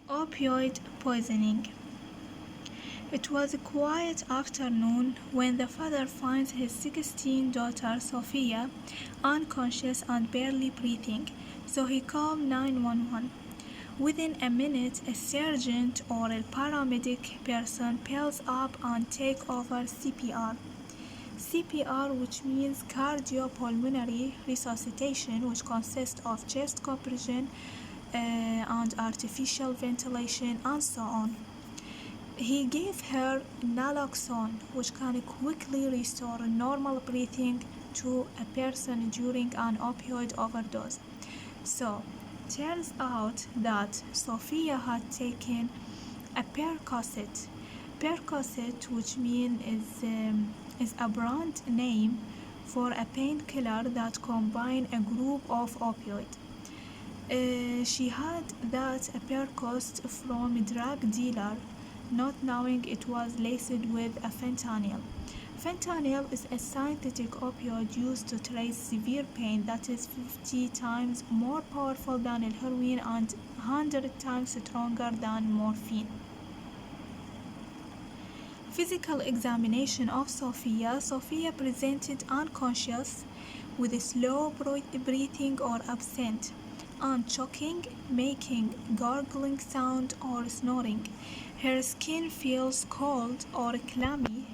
Opioid poisoning. It was a quiet afternoon when the father finds his 16 daughter Sophia unconscious and barely breathing, so he called 911. Within a minute, a sergeant or a paramedic person pulls up and takes over CPR. CPR, which means cardiopulmonary resuscitation, which consists of chest compression and artificial ventilation and so on. He gave her naloxone, which can quickly restore normal breathing to a person during an opioid overdose. So, turns out that Sophia had taken a Percocet. Percocet, which means is a brand name for a painkiller that combines a group of opioids. She had that Percocet from a drug dealer, not knowing it was laced with a fentanyl. Fentanyl is a synthetic opioid used to treat severe pain that is 50 times more powerful than heroin and 100 times stronger than morphine. Physical examination of Sophia. Sophia presented unconscious with slow breathing or absent, and choking, making gargling sound or snoring. Her skin feels cold or clammy.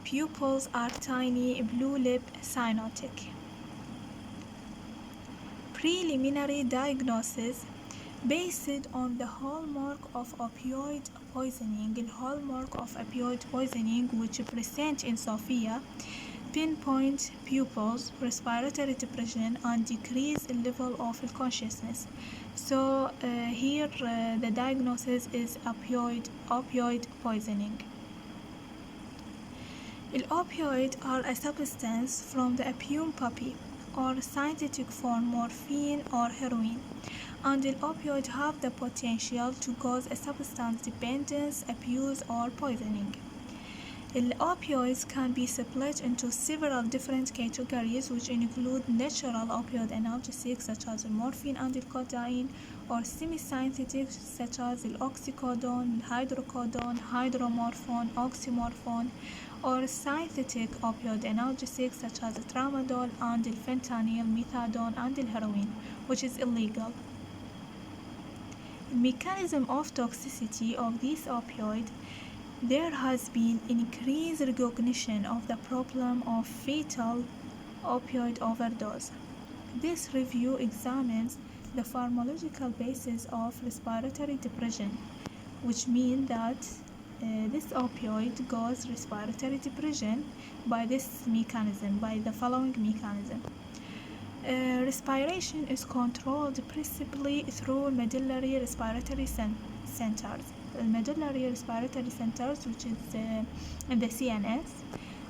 Pupils are tiny, blue lip, cyanotic. Preliminary diagnosis. Based on the hallmark of opioid poisoning, which present in Sophia, pinpoint pupils, respiratory depression, and decreased level of consciousness. So here the diagnosis is opioid poisoning. Opioids are a substance from the opium poppy, or synthetic form morphine or heroin, and opioids have the potential to cause a substance dependence, abuse, or poisoning. Opioids can be split into several different categories, which include natural opioid analgesics such as morphine and codeine, or semi-synthetic such as oxycodone, hydrocodone, hydromorphone, oxymorphone, or synthetic opioid analgesics such as tramadol and fentanyl, methadone, and heroin, which is illegal. Mechanism of toxicity of these opioids. There has been increased recognition of the problem of fatal opioid overdose. This review examines the pharmacological basis of respiratory depression, which means that this opioid causes respiratory depression by the following mechanism. Respiration is controlled principally through medullary respiratory centers. The medullary respiratory centers, which is in the CNS,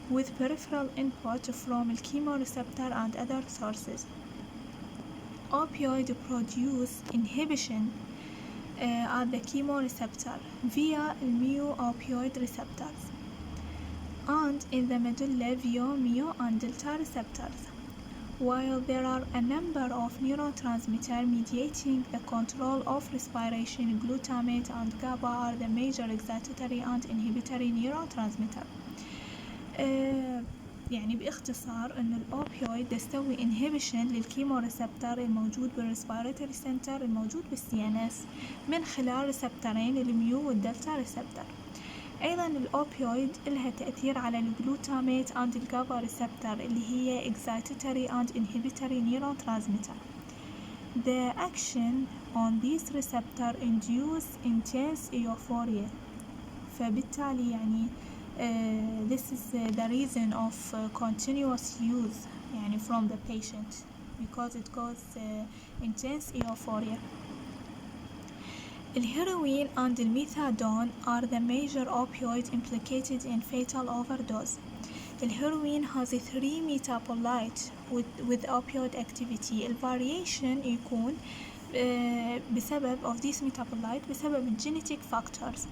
with peripheral input from chemoreceptor and other sources. Opioid produce inhibition at the chemoreceptor via mu-opioid receptors, and in the medulla via mu and delta receptors. While there are a number of neurotransmitters mediating the control of respiration, glutamate and GABA are the major excitatory and inhibitory neurotransmitter. يعني باختصار إن الأوبيويد تسوي inhibition للكيموريسبتر الموجود بالريسبيراتوري سنتر الموجود بالCNS من خلال ريسبترين الميو والدلتا ريسبتر. أيضا الأوبيويد لها تأثير على الجلوتاميت and الجابا ريسبتر اللي هي excitatory and inhibitory neurotransmitter. The action on these receptor induce intense euphoria. فبالتالي يعني this is the reason of continuous use يعني from the patient because it causes intense euphoria. Heroin and methadone are the major opioids implicated in fatal overdose. Heroin has 3 metabolites with opioid activity. Variation يكون بسبب of these metabolites بسبب genetic factors,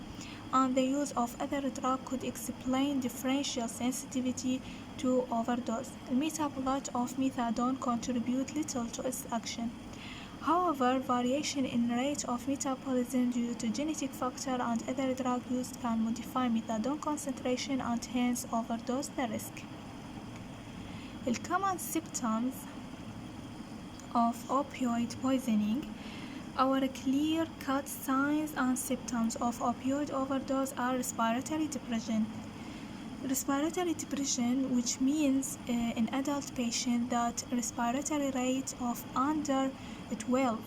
and the use of other drugs could explain differential sensitivity to overdose. The metabolite of methadone contribute little to its action, However, variation in rate of metabolism due to genetic factor and other drug use can modify methadone concentration and hence overdose the risk. The common symptoms of opioid poisoning. Our clear-cut signs and symptoms of opioid overdose are respiratory depression. Respiratory depression, which means in adult patient that respiratory rate of under 12,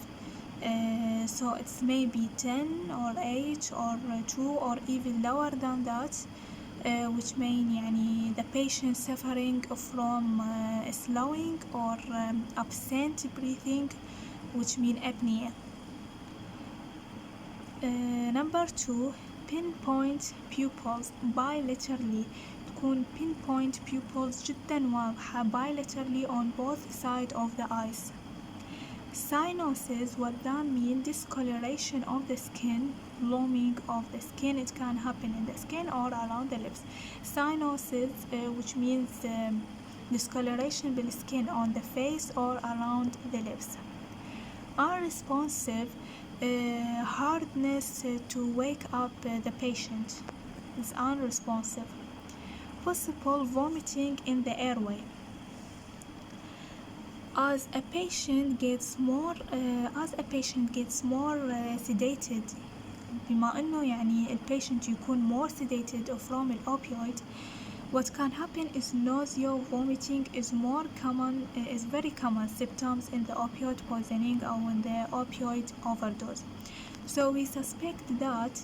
so it's maybe 10 or 8 or 2 or even lower than that, which mean يعني the patient suffering from slowing or absent breathing, which mean apnea. Number 2, pinpoint pupils bilaterally. تكون pinpoint pupils جدا واضحة bilaterally on both sides of the eyes. Cyanosis, what that means, discoloration of the skin, blooming of the skin. It can happen in the skin or around the lips. Cyanosis, which means discoloration of the skin on the face or around the lips. Unresponsive, hardness to wake up the patient is unresponsive. Possible vomiting in the airway. As a patient gets more sedated, بما إنه يعني الباتient يكون more sedated from الopioid, what can happen is nausea, vomiting is very common symptoms in the opioid poisoning or in the opioid overdose. So we suspect that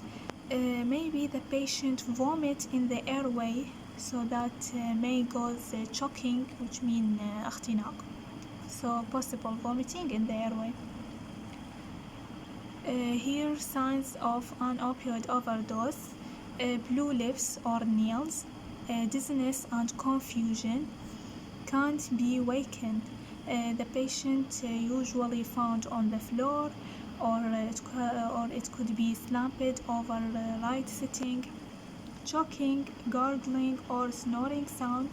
maybe the patient vomit in the airway, so that may cause choking, which mean اختناق. So possible vomiting in the airway. Here signs of an opioid overdose: blue lips or nails, dizziness and confusion, can't be wakened. The patient usually found on the floor, or it could be slumped over right sitting, choking, gargling or snoring sound,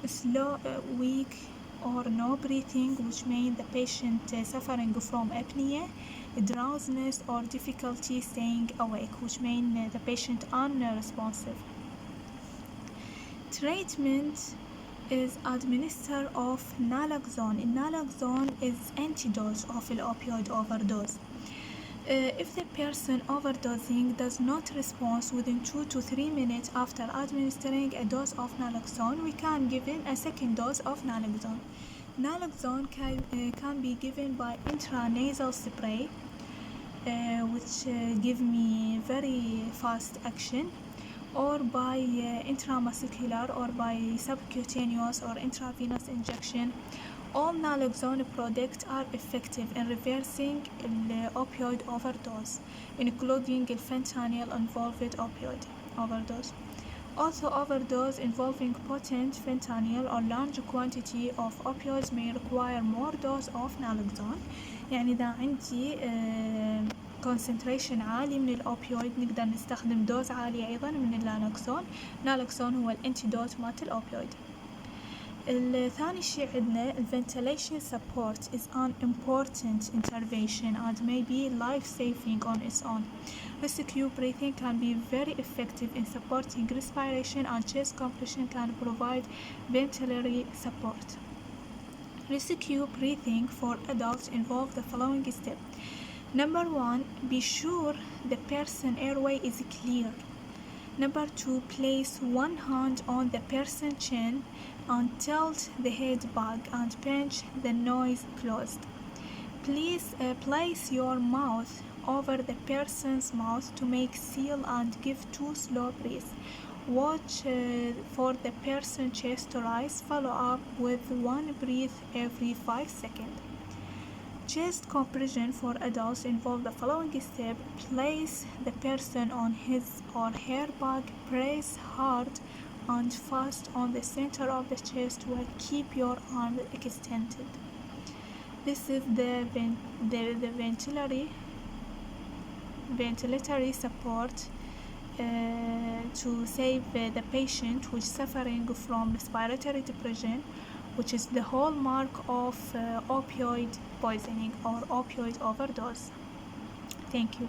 slow, weak or no breathing, which means the patient suffering from apnea, drowsiness or difficulty staying awake, which means the patient unresponsive. Treatment is administer of naloxone. Naloxone is antidote of the opioid overdose. If the person overdosing does not respond within 2 to 3 minutes after administering a dose of naloxone, we can give him a second dose of naloxone. Naloxone can be given by intranasal spray, which give me very fast action, or by intramuscular or by subcutaneous or intravenous injection. All naloxone products are effective in reversing the opioid overdose, including the fentanyl-involved opioid overdose. Also, overdose involving potent fentanyl or large quantity of opioids may require more dose of naloxone. يعني إذا عندي concentration عالي من الأوبيويد نقدر نستخدم دوز عالية أيضا من النالوكسون. نالوكسون هو الانتيدوت مالت الأوبيويد. الثاني شيء عندنا ventilation support is an important intervention and may be life-saving on its own. Rescue breathing can be very effective in supporting respiration, and chest compression can provide ventilatory support. Rescue breathing for adults involve the following steps. Number 1, be sure the person's airway is clear. Number 2, place one hand on the person's chin and tilt the head back and pinch the nose closed. Please place your mouth over the person's mouth to make seal and give 2 slow breaths. Watch for the person's chest to rise. Follow up with 1 breath every 5 seconds. Chest compression for adults involve the following steps. Place the person on his or her back, press hard and fast on the center of the chest while keep your arm extended. This is the ventilatory support to save the patient who is suffering from respiratory depression which is the hallmark of opioid poisoning or opioid overdose. Thank you.